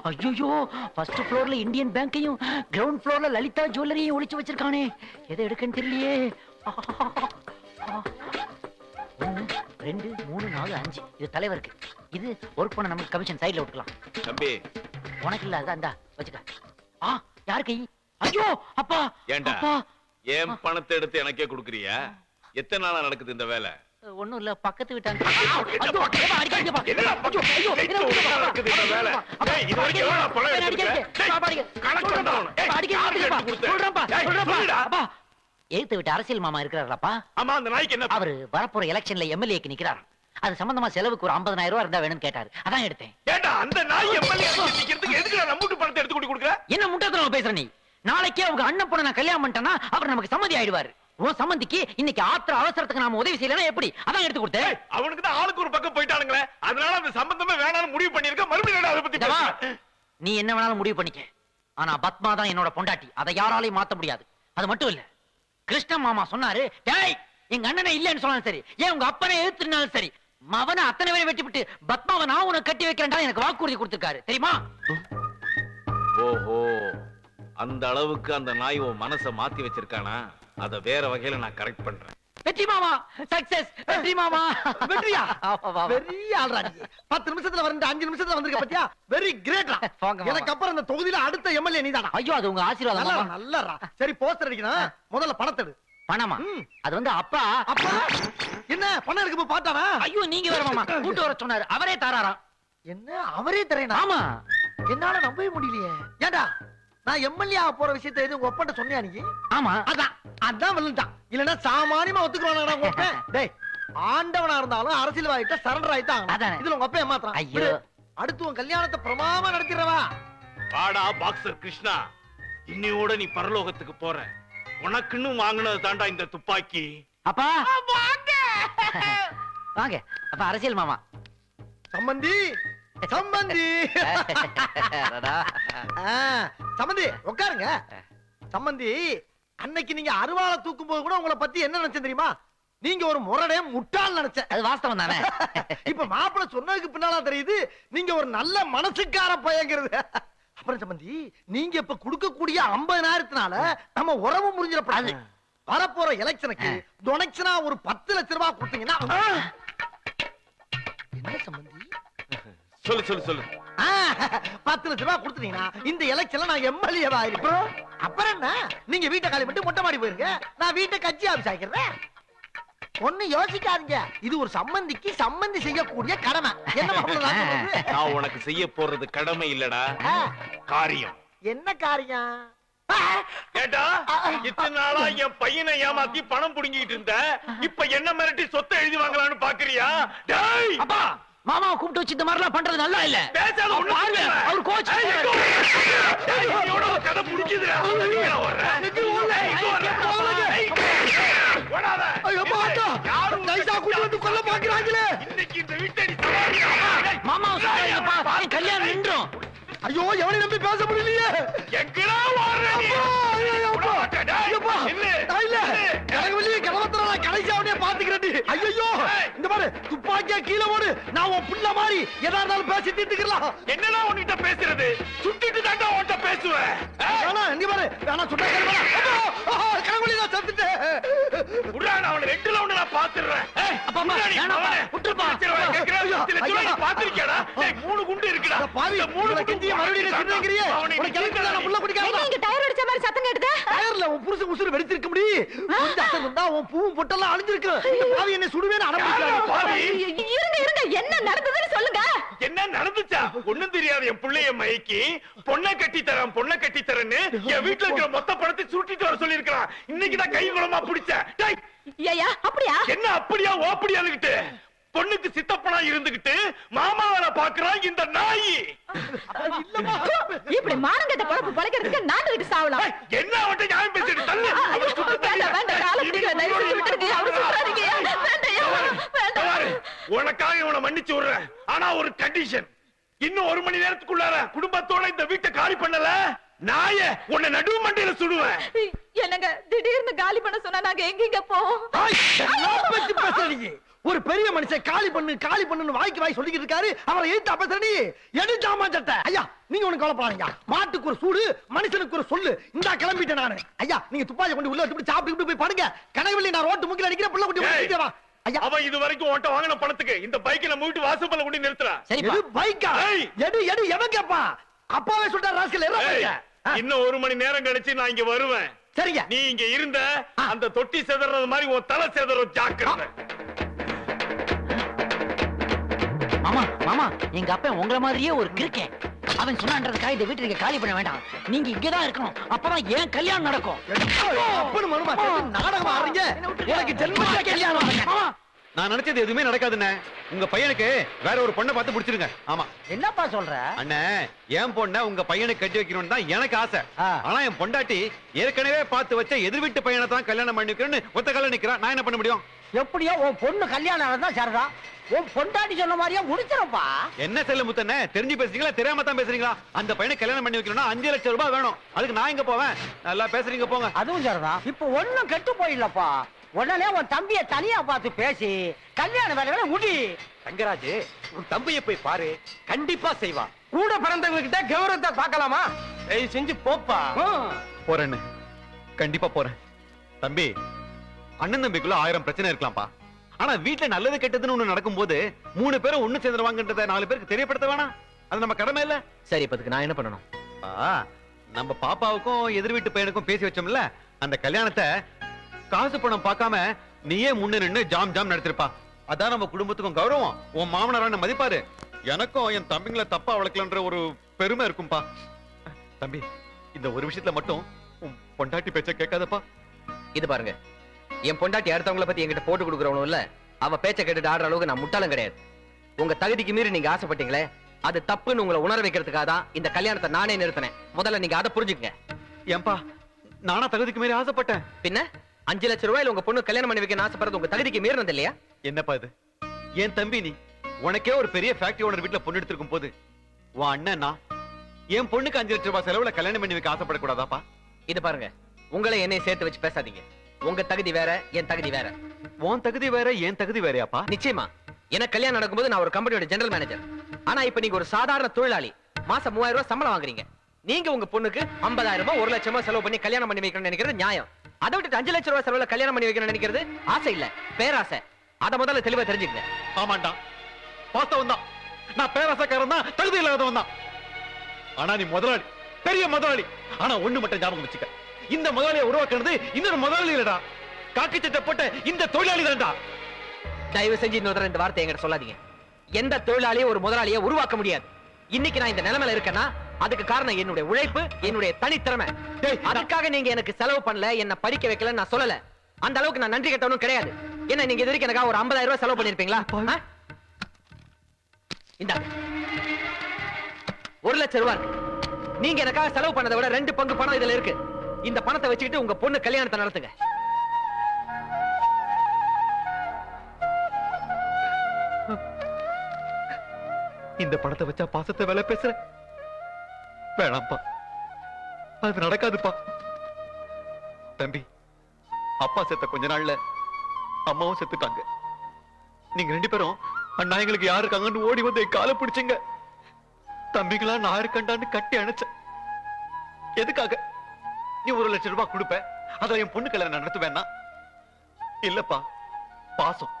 ஐயோ, ஃபர்ஸ்ட் ஃப்ளோர்ல Indian பேங்கையும் ground ஃப்ளோர்ல லலிதா ஜுவல்லரியும் ஒளிச்சு வச்சிருக்கானே. எதை எடுக்கன்னு தெரியலையே. 1 2 3 4 5 இது தலைவருக்கு. இது ஒர்க் பண்ண நமக்கு கமிஷன் சைடுல விட்டுலாம். தம்பி உனக்கு இல்ல, அதான் வச்சுக்க. யாரு கை? ஐயோ அப்பா. ஏண்டா ஏன் பணத்தை எடுத்து எனக்கே குடுக்குறியா? எத்தனை நாளா நடக்குது இந்த வேலை? ஒண்ணும் இல்ல, பக்கத்து வீட்டாங்க. எழுத்து விட்டு அரசியல் மாமா இருக்கிறாரப்பா. ஆமா, அந்த நாய்க்கு என்ன? அவரு வரப்போற எலெக்ஷன்ல எம்எல்ஏக்கு நிக்கிறார். அது சம்பந்தமா செலவுக்கு ஒரு 50,000 ரூபாய் இருந்தா வேணும்னு கேட்டாரு. அதான் எடுத்தேன். ஏண்டா அந்த நாய் எம்எல்ஏ நிக்கிறதுக்கு எதுக்கு நம்மூட்டு பணத்தை எடுத்து கொடுக்குற? என்ன முட்டாள்தனமா பேசுற நீ? நாளைக்கே அவங்க அண்ணன் பொண்ண நான் கல்யாணம் பண்ணிட்டேன்னா அவர் நமக்கு சம்மதி ஆயிடுவாரு. உன் சம்மந்திக்கு இன்னைக்கு ஆத்திர அவசரத்துக்கு நாம உதவி செய்யலன்னா எப்படி? அதான் எடுத்து கொடுத்தேன். அவனுக்கு தான் ஆளுக்கு ஒரு பக்கம் போயிட்டானுங்களே, அதனால அந்த சம்பந்தமே வேணாம்னு முடிவு பண்ணிருக்க. மறுபடியும் அதை பத்தி பேச. நீ என்ன வேணாலும் முடிவு பண்ணிக்க. ஆனா பத்மா தான் என்னோட பொண்டாட்டி. அதை யாராலையும் மாத்த முடியாது. அது மட்டும் இல்ல, கிருஷ்ண மாமா சொன்னாரு, டேய் எங்க அண்ணனை இல்லன்னு சொன்னாலும் சரி, ஏன் உங்க அப்பனை எதிர்த்துனாலும் சரி, மவனை அத்தனை பேரை வெட்டி விட்டு பத்மாவை நான் உனக்கு கட்டி வைக்கிறேன்டா எனக்கு வாக்குறுதி கொடுத்திருக்காரு. தெரியுமா? ஓஹோ, அந்த அளவுக்கு அந்த நாய் உன் மனசை மாத்தி வச்சிருக்கானா? அத வேற வகையில நான் கரெக்ட் பண்றேன். வெற்றி மாமா சக்சஸ். வெற்றி மாமா வெற்றியா? பெரிய ஆள்ரா நீ. 10 நிமிஷத்துல வந்து 5 நிமிஷத்துல வந்திருக்க பத்தியா? வெரி கிரேட்ரா. எனக்கு அப்புறம் இந்த தொகுதியில அடுத்த எம்எல்ஏ நீதானா? ஐயோ, அது உங்க ஆசீர்வாதம். நல்லறா. சரி, போஸ்டர் அடிக்கணும். முதல்ல பணத்தை எடு. பணமா? அது வந்து அப்பா. அப்பா என்ன பணம் எடுக்க போய் பார்த்தானா? ஐயோ, நீங்க வேற மாமா. கூட்டு வர சொன்னாரு, அவரே தாராராம். என்ன அவரே தரேனா? ஆமா. என்னால நம்பவே முடியலையே. ஏண்டா நான் எம்எல்ஏ போற விஷயத்தை எது உங்க ஒப்பன்ட்ட சொன்னியா நீ? ஆமா. அதான் விழுந்தான். இல்லன்னா சாமானியமா ஒத்துக்குவானா உங்க அப்பா? டேய், ஆண்டவனா இருந்தாலும் அரசியல்வாதிட்ட சரண்டர் ஆயிட்டான். இதுல உங்க அப்பா ஏமாத்துறான். ஐயோ, அடுத்து உன் கல்யாணத்தை பிரமாமா நடத்திடுறவா. வாடா பாக்ஸர் கிருஷ்ணா, இன்னையோட நீ பரலோகத்துக்கு போற. உனக்குன்னு வாங்கினது தாண்டா இந்த துப்பாக்கி. அப்பா வாங்க. அப்பா அரசியல் மாமா. சம்பந்தி சம்பந்தி சம்பந்தி உட்காருங்க. சம்பந்தி, அன்னைக்கு நீங்க அருவாளை தூக்கும் போது கூட உங்களை பத்தி என்ன நினைச்சேன் தெரியுமா? நீங்க ஒரு முரடே முட்டாள் நினைச்சேன். அது வாஸ்தவம் தானே? இப்ப மாப்பிள்ளை சொன்னதுக்கு பின்னால தெரியுது நீங்க ஒரு நல்ல மனசுக்கார பையங்கிறது. அப்புறம் சம்பந்தி, நீங்க இப்ப கொடுக்கக்கூடிய 50,000னால நம்ம உறவு முறிஞ்சிடப்படாது. வரப்போற எலெக்ஷனுக்கு டொனேஷனா ஒரு 10 லட்சம் ரூபாய் கொடுத்தீங்கன்னா. என்ன சம்பந்தி? சொல்லு சொல்லு சொல்லு. 10 லட்சம் ரூபாய் கொடுத்தீங்கன்னா இந்த எலெக்ஷன்ல நான் எம்எல்ஏ ஆயிருப்பேன். அப்புறம் என்ன, நீங்க வீட்டை காலி பண்ணிட்டு மொட்டை மாடி போயிருங்க, நான் வீட்டை கட்சி ஆபீஸ் ஆக்கிறேன். ஒண்ணு யோசிக்காதீங்க, இது ஒரு சம்பந்திக்கு சம்பந்தி செய்யக்கூடிய கடமை. என்ன நான் உனக்கு செய்ய போறது கடமை இல்லடா, காரியம். என்ன காரியம்? கேட்டா இத்தனை நாளா என் பையனை ஏமாத்தி பணம் புடுங்கிட்டு இருந்த, இப்ப என்ன மிரட்டி சொத்தை எழுதி வாங்கலாம்னு பாக்குறியா? டேய் அப்பா, மாமாவை கூப்பிட்டு வச்சு இந்த மாதிரிலாம் பண்றது நல்லா இல்ல. பேசாத. அவர் கோச் கதை முடிக்குது. கல்யாணம் நின்றோம். ஐயோ, எவனை நம்பி பேச முடியலையே. கடைசியாவனே பாத்துக்கிறேன். ஐயோ, இந்த மாதிரி துப்பாக்கியா கீழே ஓடு. நான் உன் புள்ள மாதிரி எதா இருந்தாலும் பேசி தீர்த்துக்கலாம். என்னடா உன்கிட்ட பேசுறது? சுட்டிட்டு தாண்டா உன்கிட்ட பேசுவேன். நீ பாரு, வேணா சுட்டா கடவுளி நான் சத்துட்டேன். அவனை 2ல 1 நான் பாத்துறேன். பாத்திருக்கேடா? 3 குண்டு இருக்குடா. 3 குண்டு மறுபடியும் சின்னங்கறியே. உனக்கு எதுக்கு நான் புள்ள குடிக்காம? நீங்க டயர் அடிச்ச மாதிரி சத்தம் கேட்டதே. டயர்ல உன் புருஷன் உசுறு வெடிச்சிருக்க முடியும். கொஞ்சம் அசல் வந்தா உன் பூவும் பொட்டெல்லாம் அழிஞ்சிருக்கு. இந்த பாவி என்ன சுடுவேன்னு அடம்பிட்டாரு. இருங்க இருங்க, என்ன நடந்ததுன்னு சொல்லுங்க. என்ன நடந்துச்சா? ஒண்ணும் தெரியாது. என் புள்ளைய மயக்கி பொண்ணை கட்டி தரேன் பொண்ணை கட்டி தரேன்னு என் வீட்டுல இருக்கிற மொத்த பணத்தை சுட்டிட்டு வர சொல்லி இருக்கிறான். இன்னைக்குதான் கை குளமா பிடிச்சேன். அப்படியா? என்ன அப்படியா ஓப்படியானுகிட்டு பொண்ணுக்கு சித்தப்பனா இருந்துகிட்டு மாமாவனை பாக்குறான் இந்த நாய். இப்படி மானங்கட்ட பொழப்பு பழைக்கிறதுக்கு நாட்டுக்கிட்டு சாவலாம். என்ன அவன்கிட்ட நியாயம் பேசிட்டு தள்ளு. உனக்காக இவனை மன்னிச்சு விடுறேன். ஆனா ஒரு கண்டிஷன், இன்னும் 1 மணி நேரத்துக்குள்ளார குடும்பத்தோட இந்த வீட்டை காலி பண்ணல, நாய உன்னை நடுவு மண்டையில சுடுவேன். என்னங்க திடீர்னு காலி பண்ண சொன்னா நாங்க எங்க போவோம்? ஒரு பெரிய மனுஷன் காலி பண்ணுன்னு வாய்க்கு வாய் சொல்லிக்கிட்டு இருக்காரு. அவரை எதிர்த்து அப்ப நீ எடுத்தாமா சட்டை. ஐயா நீங்க ஒண்ணு கவலைப்படாதீங்க. மாட்டுக்கு ஒரு சூடு, மனுஷனுக்கு ஒரு சொல்லு. இந்த கிளம்பிட்டேன் நானு. ஐயா நீங்க துப்பாக்கி கொண்டு உள்ள வச்சு சாப்பிட்டு போய் படுங்க. கனவுல நான் ரோட்டு முக்கில அடிக்கிற புள்ள குட்டி வா. ஐயா அவன் இது வரைக்கும் உன்கிட்ட வாங்கின பணத்துக்கு இந்த பைக்கை நம்ம வீட்டு வாசப்பல கொண்டு நிறுத்துறா. சரிப்பா. எது பைக்கா? எடு எவன் கேப்பா? அப்பாவே சொல்லிட்டார் ராஸ்கல். இன்னும் 1 மணி நேரம் கழிச்சு நான் இங்க வருவேன். சரிங்க. நீ இங்க இருந்த அந்த தொட்டி செதறது மாதிரி உன் தலை செதறும். ஜாக்கிரதை. மாமா மாமா எங்க அப்பன் உங்கள மாதிரியே ஒரு கிறுக்கன். அவன் சொன்னான்றதுக்காக இந்த வீட்டை நீங்க காலி பண்ண வேண்டாம். நீங்க இங்கதான் இருக்கணும். அப்பதான் ஏன் கல்யாணம் நடக்கும். அப்பனு மருமா நாடகம் ஆடுறீங்க. எனக்கு ஜென்மத்துல கல்யாணம் மாமா. நான் நினைச்சது எதுவுமே நடக்காதுண்ணே. உங்க பையனுக்கு வேற ஒரு பொண்ணை பார்த்து முடிச்சிருங்க. ஆமா. என்னப்பா சொல்ற? அண்ணே என் பொண்ணை உங்க பையனுக்கு கட்டி வைக்கணும்னு தான் எனக்கு ஆசை. ஆனா என் பொண்டாட்டி ஏற்கனவே பார்த்து வச்ச எதிர் வீட்டு பையனை தான் கல்யாணம் பண்ணி வைக்கணும்னு ஒத்த கால நிக்கிறா. நான் என்ன பண்ண முடியும்? எப்படியோ உன் பொண்ணு கல்யாணம் ஆனதா சரிதா. உன் பொண்டாட்டி சொன்ன மாதிரியா முடிச்சிரப்பா. என்ன செல்ல முத்தண்ணே, தெரிஞ்சு பேசுறீங்களா தெரியாம தான் பேசுறீங்களா? அந்த பையனை கல்யாணம் பண்ணி வைக்கணும்னா 5 லட்சம் ரூபாய் வேணும். அதுக்கு நான் எங்க போவேன்? நல்லா பேசுறீங்க போங்க. அதுவும் சரிதான். இப்ப ஒண்ணும் கெட்டு போயிடலப்பா. உடனே உன் தம்பிய தனியா பார்த்து பேசி கல்யாண வேலைகளை முடி. தங்கராஜ், உன் தம்பியை போய் பாரு, கண்டிப்பா செய்வான். கூட பிறந்தவங்க கிட்ட கௌரவத்தை பார்க்கலாமா? தயவு செஞ்சு போப்பா. போறேன்னு கண்டிப்பா போறேன். தம்பி, அண்ணன் தம்பிக்குள்ள 1000 பிரச்சனை இருக்கலாம்ப்பா. ஆனா வீட்டுல நல்லது கெட்டதுன்னு ஒண்ணு நடக்கும் போது 3 பேரும் ஒண்ணு சேர்ந்துருவாங்கன்றத 4 பேருக்கு தெரியப்படுத்த வேணாம். அது நம்ம கடமை இல்ல? சரி இப்ப அதுக்கு நான் என்ன பண்ணணும்? நம்ம பாப்பாவுக்கும் எதிர் வீட்டு பையனுக்கும் பேசி வச்சோம்ல, அந்த கல்யாணத்தை காசு பணம் பார்க்காம நீயே முன்ன நின்னு ஜாம் ஜாம் நடத்திருப்பா. அதான் நம்ம குடும்பத்துக்கும் கௌரவம். உன் மாமனாரான மதிப்பாரு. எனக்கும் என் தம்பிங்களை தப்பா வளர்க்கலன்ற ஒரு பெருமை இருக்கும்பா. தம்பி, இந்த ஒரு விஷயத்துல மட்டும் உன் பொண்டாட்டி பேச்ச கேட்காதப்பா. இது பாருங்க, என் பொண்டாட்டி அடுத்தவங்கள பத்தி என்கிட்ட போட்டு கொடுக்கறவனும் இல்ல, அவ பேச்ச கேட்டுட்டு ஆடுற அளவுக்கு நான் முட்டாளும் கிடையாது. உங்க தகுதிக்கு மீறி நீங்க ஆசைப்பட்டீங்களே, அது தப்புன்னு உங்களை உணர வைக்கிறதுக்காக தான் இந்த கல்யாணத்தை நானே நிறுத்தினேன். முதல்ல நீங்க அதை புரிஞ்சுக்கங்க. ஏன்பா நானா தகுதிக்கு மீறி ஆசைப்பட்டேன்? பின்ன 5 லட்சம் ரூபாயில உங்க பொண்ணு கல்யாணம் பண்ணி வைக்க ஆசைப்படுறது உங்க தகுதிக்கு மீறினது இல்லையா? என்னப்பா இது? என் தம்பி நீ உனக்கே ஒரு பெரிய ஃபேக்டரி ஓனர் வீட்டுல பொண்ணு எடுத்திருக்கும் போது உன் அண்ணன் நான் என் பொண்ணுக்கு 5 லட்சம் ரூபாய் செலவுல கல்யாணம் பண்ணி வைக்க ஆசைப்படக்கூடாதாப்பா? இது பாருங்க, உங்களை என்னை சேர்த்து வச்சு பேசாதீங்க. உங்க தகுதி வேற, என் தகுதி வேற. உன் தகுதி வேற, என் தகுதி வேறையாப்பா? நிச்சயமா. எனக்கு கல்யாணம் நடக்கும்போது நான் ஒரு கம்பெனியோட ஜெனரல் மேனேஜர். ஆனா இப்ப நீங்க ஒரு சாதாரண தொழிலாளி. மாசம் 3000 ரூபாய் சம்பளம் வாங்குறீங்க. நீங்க உங்க பொண்ணுக்கு 50,000 ரூபாய் 1 லட்சம் ரூபாய் செலவு பண்ணி கல்யாணம் பண்ணி வைக்கணும்னு நினைக்கிறது நியாயம். அதை விட்டு 5 லட்சம் ரூபாய் செலவுல கல்யாணம் பண்ணி வைக்கணும்னு நினைக்கிறது ஆசை இல்ல, பேராசை. அத முதல்ல தெளிவா தெரிஞ்சுக்கங்க. ஆமாண்டா, பார்த்தவன் தான். நான் பேராசக்காரன் தான், தகுதி இல்லாதவன் தான். ஆனா நீ முதலாளி, பெரிய முதலாளி. ஆனா ஒண்ணு மட்டும் ஞாபகம் வச்சுக்க, இந்த முதலாளியை உருவாக்குறது இன்னொரு முதலாளி இல்லடா, காக்கி சட்டை போட்ட இந்த தொழிலாளி தான்டா. தயவு செஞ்சு இன்னொரு இந்த வார்த்தை என்கிட்ட சொல்லாதீங்க. எந்த தொழிலாளியும் ஒரு முதலாளியை உருவாக்க முடியாது. இன்னைக்கு நான் இந்த நிலைமையில இருக்கேன்னா அதுக்கு காரணம் என்னுடைய உழைப்பு, என்னுடைய தனித்திறமை. அதுக்காக நீங்க எனக்கு செலவு பண்ணல, என்ன படிக்க வைக்கல நான் சொல்லல. அந்த அளவுக்கு நான் நன்றி கெட்டவனும் கிடையாது. என்ன நீங்க இது வரைக்கும் எனக்காக ஒரு 50,000 ரூபாய் செலவு பண்ணிருப்பீங்களா? இந்தாங்க 1 லட்சம் ரூபாய் இருக்கு. நீங்க எனக்காக செலவு பண்ணதை விட 2 பங்கு பணம் இதுல இருக்கு. இந்த பணத்தை வச்சுக்கிட்டு உங்க பொண்ணு கல்யாணத்தை நடத்துங்க. இந்த பணத்தை வச்சா பாசத்தை வேலை பேசுற? வேணாம்ப்பா, அது நடக்காதுப்பா. தம்பி, அப்பா செத்த கொஞ்ச நாள்ல அம்மாவும் செத்துட்டாங்க. நீங்க 2 பேரும் அண்ணா எங்களுக்கு யாரு இருக்காங்கன்னு ஓடி வந்து என் காலை பிடிச்சிங்க. தம்பிங்களா நான் இருக்கண்டான்னு கட்டி அணைச்ச. எதுக்காக? நீ 1 லட்சம் ரூபாய் கொடுப்ப, அதை என் பொண்ணு கல்யாணம் நடத்துவேன்னா? இல்லப்பா, பாசம்.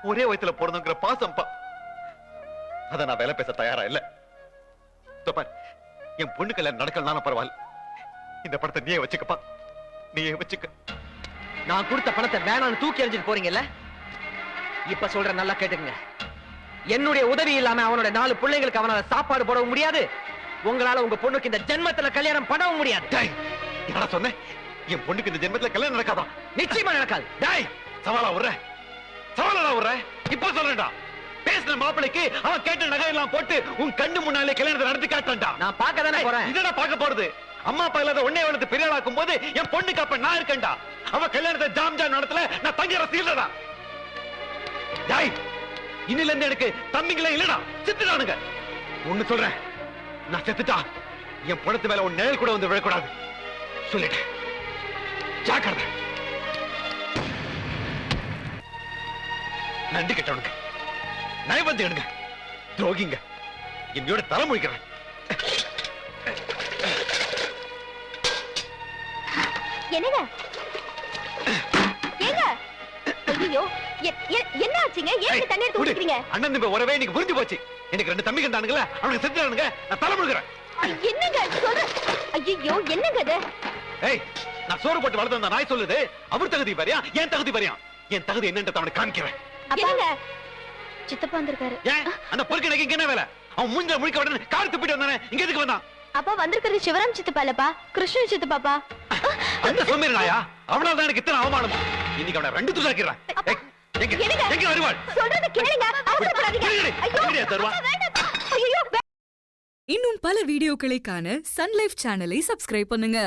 ஒரே வயத்துல பிறந்தங்கிற பாசம்ப்பா. அத நான் வேலை பேச தயாரா இல்ல. என் பொண்ணு கல்யாணம் நடக்கலனாலும் பரவாயில்ல, இந்த படத்தை நீயே வச்சுக்கப்பா, நீயே வச்சுக்க. நான் கொடுத்த பணத்தை வேணான்னு தூக்கி எறிஞ்சிட்டு போறீங்கல்ல, இப்ப சொல்ற நல்லா கேட்டுக்கங்க. என்னுடைய உதவி இல்லாம அவனோட 4 பிள்ளைங்களுக்கு அவனால சாப்பாடு போடவும் முடியாது. உங்களால உங்க பொண்ணுக்கு இந்த ஜென்மத்துல கல்யாணம் பண்ணவும் முடியாது. என்ன சொன்ன? என் பொண்ணுக்கு இந்த ஜென்மத்துல கல்யாணம் நடக்காதா? நிச்சயமா நடக்காது. டேய், சவாலா விடுற? சவாலா விடுற? இப்ப சொல்றேன்டா, பேசின மாப்பிளைக்கு அவன் கேட்ட நகை எல்லாம் போட்டு உன் கண்ணு முன்னாலே கல்யாணத்தை நடத்தி காட்டான்டா. நான் பார்க்க தானே போறேன். இதடா பார்க்க போறது. அம்மா அப்பா இல்லாத உன்னை வளர்த்து பெரிய ஆளாக்கும் போது என் பொண்ணுக்கு அப்ப நான் இருக்கேன்டா. அவன் கல்யாணத்தை ஜாம் ஜாம் நடத்தல, நான் தங்கிற சீலடா. டேய், இன்னில இருந்து எனக்கு தம்பிங்களே இல்லடா, செத்துட்டானுங்க. ஒண்ணு சொல்றேன், நான் செத்துட்டா என் பணத்து மேல உன் நிழல் கூட வந்து விழக்கூடாது சொல்லிட்டேன். ஜாக்கிரதை. நன்றி கட்டவனுங்க, நயபந்தியனுங்க, துரோகிங்க, என்னையோட தலை முழிக்கிறேன். என்னங்க ஏங்க ஐயோ என்ன ஆச்சுங்க? ஏன் தண்ணி எடுத்து ஊத்திக்கிறீங்க? அண்ணன் தம்பி உறவே இன்னைக்கு புரிஞ்சு போச்சு. எனக்கு 2 தம்பி கண்டானுங்களே, அவனுக்கு செத்துறானுங்க, நான் தலை முழுகிறேன். என்னங்க சொல்ற? ஐயோ என்னங்க இது? ஏய், நான் சோறு போட்டு வளர்த்த அந்த நாய் சொல்லுது, அவர் தகுதி பாரியா, என் தகுதி பாரியா? என் தகுதி என்னன்றத அவனுக்கு காமிக்கிறேன். என்னங்க சித்தப்பா வந்திருக்காரு. ஏன் அந்த பொறுக்கு எனக்கு இங்க என்ன வேலை? அவன் மூஞ்சில முழிக்க உடனே கார் துப்பிட்டு வந்தானே, இங்க எதுக்கு வந்தான்? அப்பா வந்திருக்கிறது சிவராம் சித்தப்பா இல்லப்பா, கிருஷ்ணன் சித்தப்பாப்பா. அந்த சோம்பேறி நாயா, அவனால தான் எனக்கு இத்தனை அவமானம். இன்னைக்கு அவனை 2 துண்டாக்கிறேன். எங்க வருவாள்? சொல்றது கேளுங்க, அவசரப்படாதீங்க. எங்கடியா தருவா? ஐயோ இன்னும் பல வீடியோக்களை காண சன் லைஃப் சேனலை சப்ஸ்கிரைப் பண்ணுங்க.